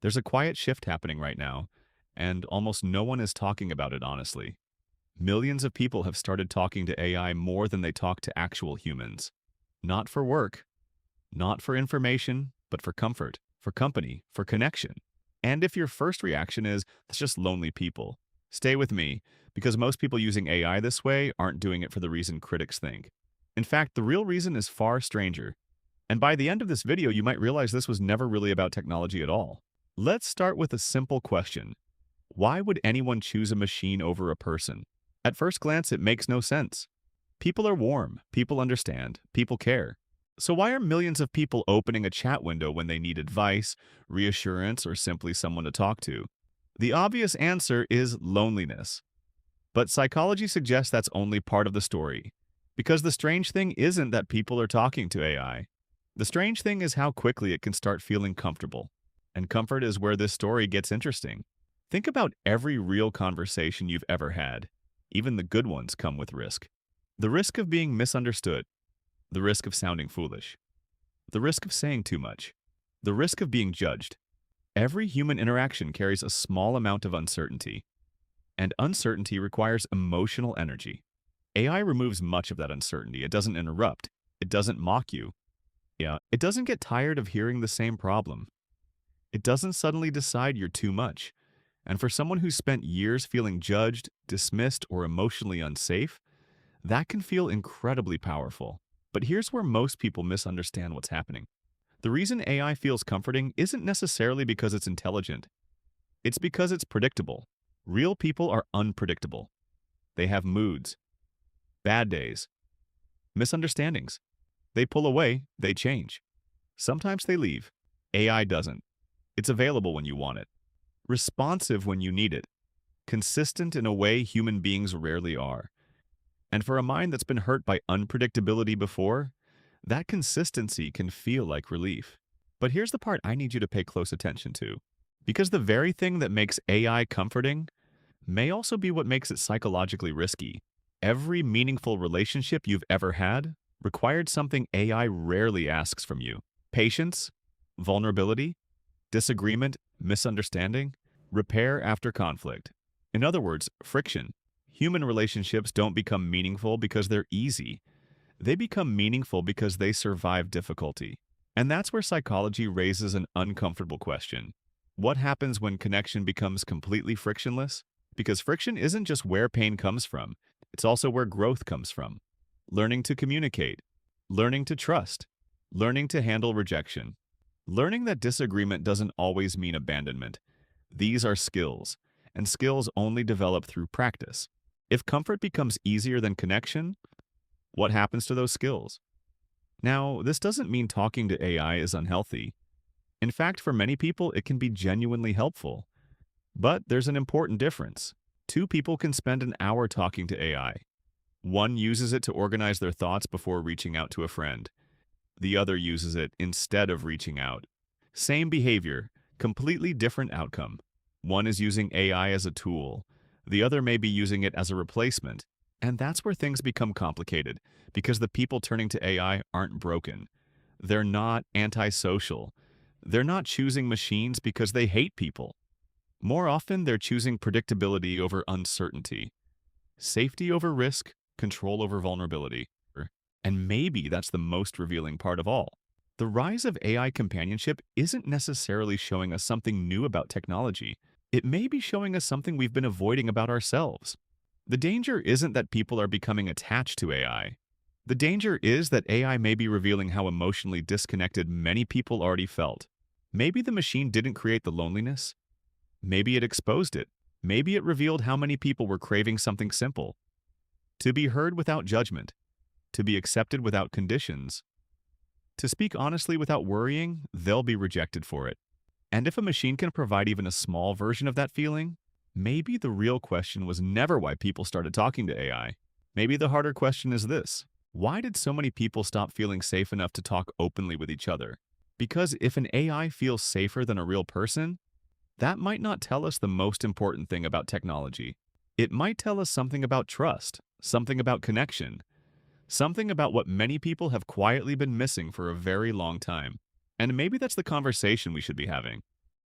There's a quiet shift happening right now, and almost no one is talking about it honestly. Millions of people have started talking to AI more than they talk to actual humans. Not for work, not for information, but for comfort, for company, for connection. And if your first reaction is, it's just lonely people, stay with me, because most people using AI this way aren't doing it for the reason critics think. In fact, the real reason is far stranger. And by the end of this video, you might realize this was never really about technology at all. Let's start with a simple question. Why would anyone choose a machine over a person? At first glance, it makes no sense. People are warm, people understand, people care. So why are millions of people opening a chat window when they need advice, reassurance, or simply someone to talk to? The obvious answer is loneliness. But psychology suggests that's only part of the story. Because the strange thing isn't that people are talking to AI. The strange thing is how quickly it can start feeling comfortable. And comfort is where this story gets interesting. Think about every real conversation you've ever had. Even the good ones come with risk. The risk of being misunderstood. The risk of sounding foolish. The risk of saying too much. The risk of being judged. Every human interaction carries a small amount of uncertainty. And uncertainty requires emotional energy. AI removes much of that uncertainty. It doesn't interrupt. It doesn't mock you. It doesn't get tired of hearing the same problem. It doesn't suddenly decide you're too much. And for someone who's spent years feeling judged, dismissed, or emotionally unsafe, that can feel incredibly powerful. But here's where most people misunderstand what's happening. The reason AI feels comforting isn't necessarily because it's intelligent. It's because it's predictable. Real people are unpredictable. They have moods, bad days, misunderstandings. They pull away, they change. Sometimes they leave. AI doesn't. It's available when you want it. Responsive when you need it. Consistent in a way human beings rarely are. And for a mind that's been hurt by unpredictability before, that consistency can feel like relief. But here's the part I need you to pay close attention to. Because the very thing that makes AI comforting may also be what makes it psychologically risky. Every meaningful relationship you've ever had required something AI rarely asks from you. Patience, vulnerability, disagreement, misunderstanding, repair after conflict. In other words, friction. Human relationships don't become meaningful because they're easy. They become meaningful because they survive difficulty. And that's where psychology raises an uncomfortable question. What happens when connection becomes completely frictionless? Because friction isn't just where pain comes from, it's also where growth comes from. Learning to communicate, learning to trust, learning to handle rejection, learning that disagreement doesn't always mean abandonment. These are skills, and skills only develop through practice. If comfort becomes easier than connection, what happens to those skills? Now, this doesn't mean talking to AI is unhealthy. In fact, for many people, it can be genuinely helpful. But there's an important difference. Two people can spend an hour talking to AI. One uses it to organize their thoughts before reaching out to a friend. The other uses it instead of reaching out. Same behavior, completely different outcome. One is using AI as a tool. The other may be using it as a replacement. And that's where things become complicated, because the people turning to AI aren't broken. They're not antisocial. They're not choosing machines because they hate people. More often, they're choosing predictability over uncertainty, safety over risk, control over vulnerability. And maybe that's the most revealing part of all. The rise of AI companionship isn't necessarily showing us something new about technology. It may be showing us something we've been avoiding about ourselves. The danger isn't that people are becoming attached to AI. The danger is that AI may be revealing how emotionally disconnected many people already felt. Maybe the machine didn't create the loneliness. Maybe it exposed it. Maybe it revealed how many people were craving something simple. To be heard without judgment. To be accepted without conditions. To speak honestly without worrying, they'll be rejected for it. And if a machine can provide even a small version of that feeling, maybe the real question was never why people started talking to AI. Maybe the harder question is this: why did so many people stop feeling safe enough to talk openly with each other? Because if an AI feels safer than a real person, that might not tell us the most important thing about technology. It might tell us something about trust, something about connection, something about what many people have quietly been missing for a very long time. And maybe that's the conversation we should be having.